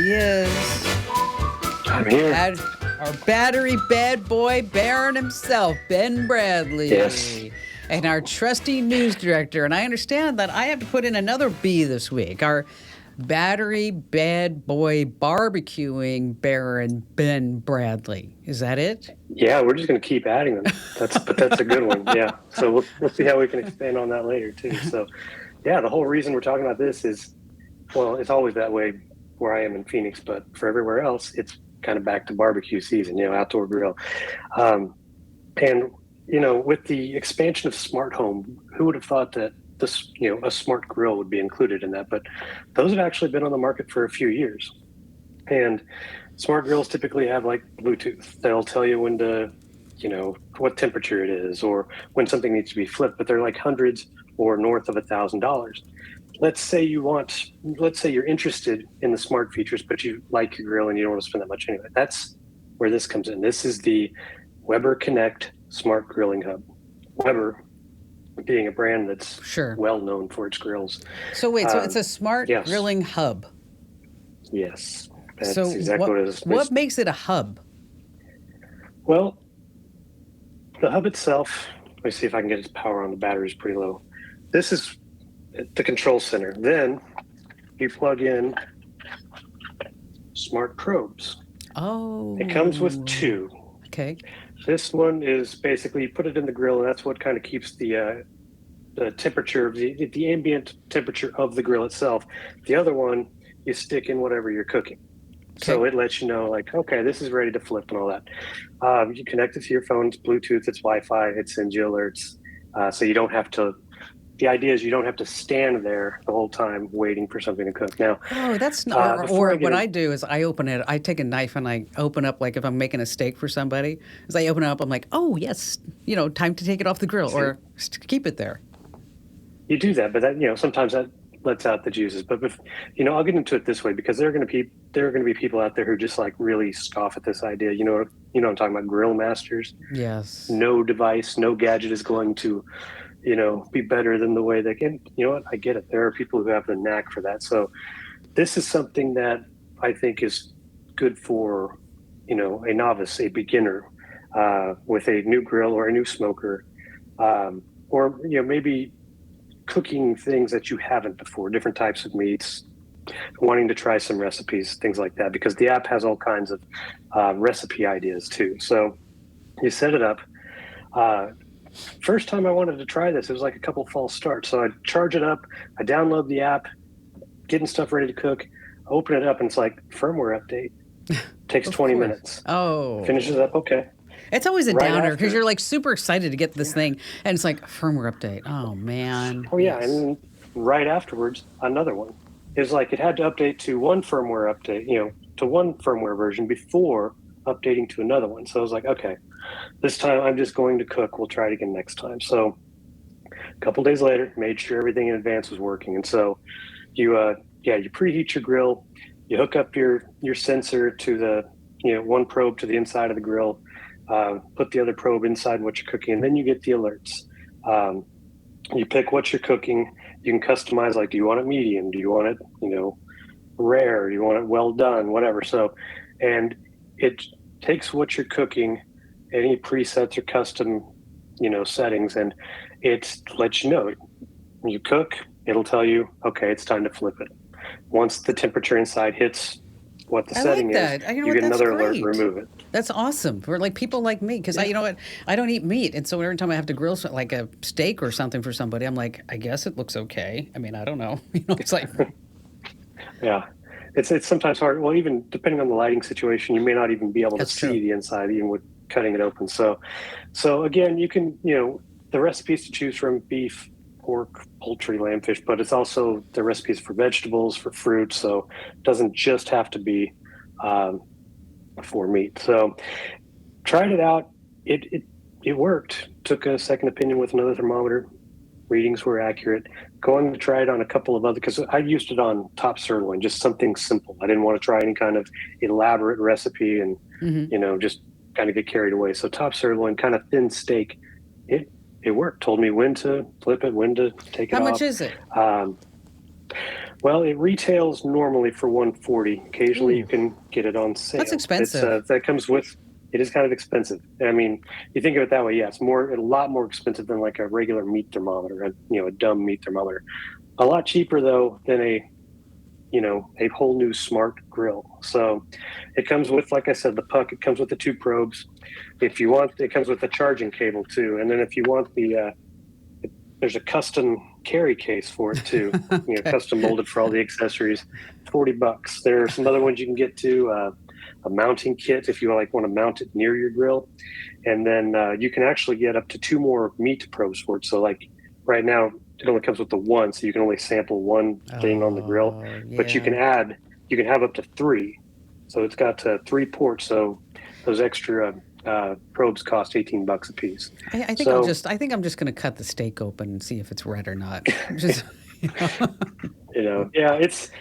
he is. I'm here. Our battery bad boy Baron himself, Ben Bradley. Yes. And our trusty news director. And I understand that I have to put in another B this week. Our battery bad boy barbecuing Baron Ben Bradley. Is that it? Yeah, we're just going to keep adding them. But that's a good one. Yeah. So we'll see how we can expand on that later too. So, yeah, the whole reason we're talking about this is, well, it's always that way where I am in Phoenix, but for everywhere else, it's kind of back to barbecue season, outdoor grill. And, with the expansion of smart home, who would have thought that this, a smart grill would be included in that? But those have actually been on the market for a few years. And smart grills typically have like Bluetooth. They'll tell you when to, what temperature it is or when something needs to be flipped, but they're like hundreds or north of $1,000. Let's say you're interested in the smart features, but you like your grill and you don't want to spend that much anyway. That's where this comes in. This is the Weber Connect Smart Grilling Hub. Weber being a brand that's well known for its grills. So wait, so it's a smart grilling hub. Yes. That's exactly what it is. What makes it a hub? Well, the hub itself, let me see if I can get its power on. The battery's pretty low. This is the control center. Then you plug in smart probes. Oh. It comes with two. Okay. This one is basically you put it in the grill, and that's what kind of keeps the temperature, the ambient temperature of the grill itself. The other one you stick in whatever you're cooking. Okay. So it lets you know, like, okay, this is ready to flip and all that. You connect it to your phone. It's Bluetooth, it's Wi-Fi, it sends you alerts. So you don't have to. The idea is you don't have to stand there the whole time waiting for something to cook. Now, that's not. Or what I do is I open it. I take a knife and I open up, like if I'm making a steak for somebody, as I open it up, I'm like, oh yes, time to take it off the grill or keep it there. You do that, but that sometimes that lets out the juices. But I'll get into it this way because there are going to be people out there who just like really scoff at this idea. I'm talking about grill masters. Yes. No device, no gadget is going to be better than the way they can. You know what? I get it. There are people who have the knack for that. So this is something that I think is good for, a novice, a beginner, with a new grill or a new smoker, or, maybe cooking things that you haven't before, different types of meats, wanting to try some recipes, things like that, because the app has all kinds of recipe ideas too. So you set it up. First time I wanted to try this, it was like a couple false starts. So I charge it up, I download the app, getting stuff ready to cook, open it up, and it's like firmware update. Takes 20 minutes. Oh. Finishes up, okay. It's always a downer because you're like super excited to get this thing, and it's like firmware update. Oh man. Oh yeah, and right afterwards, another one. It's like it had to update to one firmware update, to one firmware version before updating to another one. So I was like, okay, this time I'm just going to cook. We'll try it again next time. So a couple days later, made sure everything in advance was working. And so you preheat your grill, you hook up your sensor to the, one probe to the inside of the grill, put the other probe inside what you're cooking, and then you get the alerts. You pick what you're cooking. You can customize, like, do you want it medium? Do you want it, rare? Do you want it well done? Whatever. So, and it takes what you're cooking, any presets or custom, settings, and it lets you know. When you cook, it'll tell you, okay, it's time to flip it. Once the temperature inside hits what the setting is, you get another alert, remove it. That's awesome for like people like me, because I don't eat meat, and so every time I have to grill like a steak or something for somebody, I'm like, I guess it looks okay. I mean, I don't know. It's like, yeah, it's sometimes hard. Well, even depending on the lighting situation, you may not even be able to see the inside, even with cutting it open. So again, you can the recipes to choose from: beef, pork, poultry, lamb, fish, but it's also the recipes for vegetables, for fruit. So it doesn't just have to be for meat. So tried it out. It worked. Took a second opinion with another thermometer. Readings were accurate. Going to try it on a couple of other, because I used it on top sirloin, just something simple. I didn't want to try any kind of elaborate recipe and, just kind of get carried away. So top sirloin, kind of thin steak, it worked. Told me when to flip it, when to take it off. How much is it? Well, it retails normally for 140. Occasionally, you can get it on sale. That's expensive. That comes with. It is kind of expensive. I mean, you think of it that way. Yeah, it's a lot more expensive than like a regular meat thermometer. A dumb meat thermometer. A lot cheaper though than a whole new smart grill. So it comes with, like I said, the puck. It comes with the 2 probes. If you want, it comes with the charging cable too. And then if you want there's a custom carry case for it too. Okay. Custom molded for all the accessories. $40. There are some other ones you can get too. A mounting kit if you want to mount it near your grill, and then you can actually get up to 2 more meat probes for it. So like right now, it only comes with the 1, so you can only sample 1 thing on the grill. Yeah. But you can have up to 3. So it's got 3 ports. So those extra probes cost $18 a piece. I think I'm just going to cut the steak open and see if it's red or not. Just, yeah, it's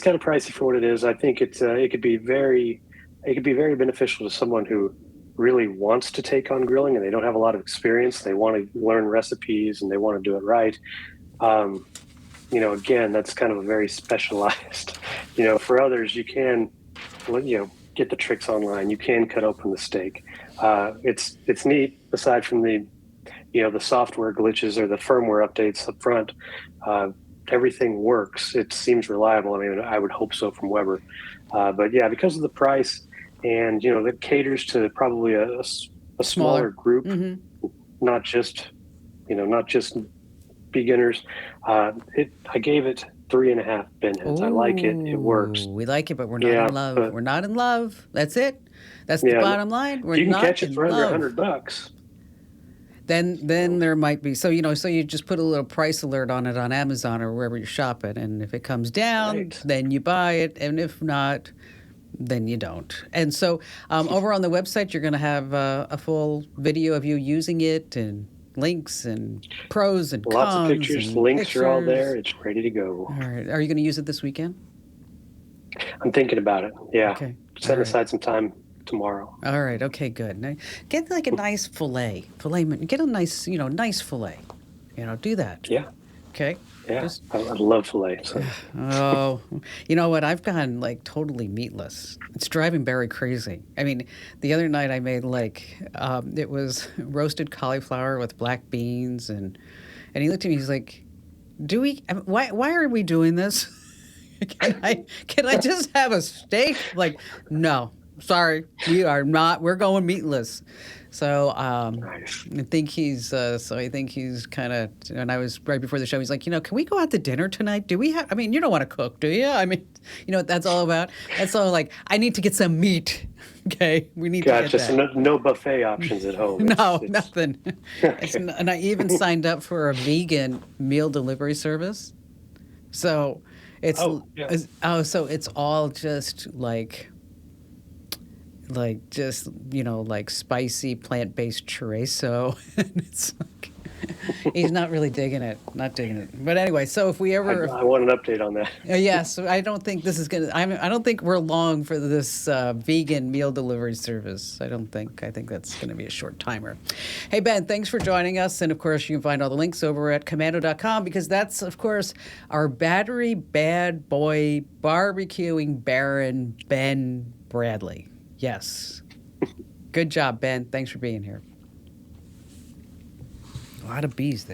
kind of pricey for what it is. I think it could be very beneficial to someone who really wants to take on grilling and they don't have a lot of experience. They want to learn recipes and they want to do it right. Again, that's kind of a very specialized. For others, you can, get the tricks online. You can cut open the steak. It's neat. Aside from the software glitches or the firmware updates up front, everything works. It seems reliable. I mean, I would hope so from Weber. But yeah, because of the price and, that caters to probably a smaller group, not just beginners. I gave it 3.5 pinheads. I like it. It works. We like it, but we're not in love. We're not in love. That's it. That's the bottom line. We're you can not catch it for in under love. $100. Then there might be so you just put a little price alert on it on Amazon or wherever you're shopping, and if it comes down, then you buy it, and if not, then you don't. And so over on the website, you're going to have a full video of you using it and links and pros and lots cons. Of pictures. And links pictures. are all there. It's ready to go. All right. Are you going to use it this weekend? I'm thinking about it. Yeah. Okay. Set aside some time tomorrow. All right. Okay. Good. Now, get like a nice fillet. Get a nice, nice fillet. Do that. Yeah. Okay. Yeah. I love filet. So. Oh, you know what? I've gone like totally meatless. It's driving Barry crazy. I mean, the other night I made it was roasted cauliflower with black beans, and he looked at me. He's like, why are we doing this? Can I just have a steak? Like, no. Sorry, we are not. We're going meatless. So Nice. I think he's kind of. And I was right before the show. He's like, can we go out to dinner tonight? Do we have? I mean, you don't want to cook, do you? I mean, you know what that's all about. That's all like. I need to get some meat. Okay, we need to get that. So no buffet options at home. Nothing. And I even signed up for a vegan meal delivery service. So it's so it's all just like spicy plant-based chorizo. And it's like, he's not really digging it. But anyway, so if we ever, I want an update on that. yes, I don't think this is gonna. I don't think we're long for this vegan meal delivery service. I don't think. I think that's going to be a short timer. Hey Ben, thanks for joining us, and of course you can find all the links over at Komando.com because that's of course our battery bad boy barbecuing baron Ben Bradley. Yes. Good job, Ben. Thanks for being here. A lot of bees there.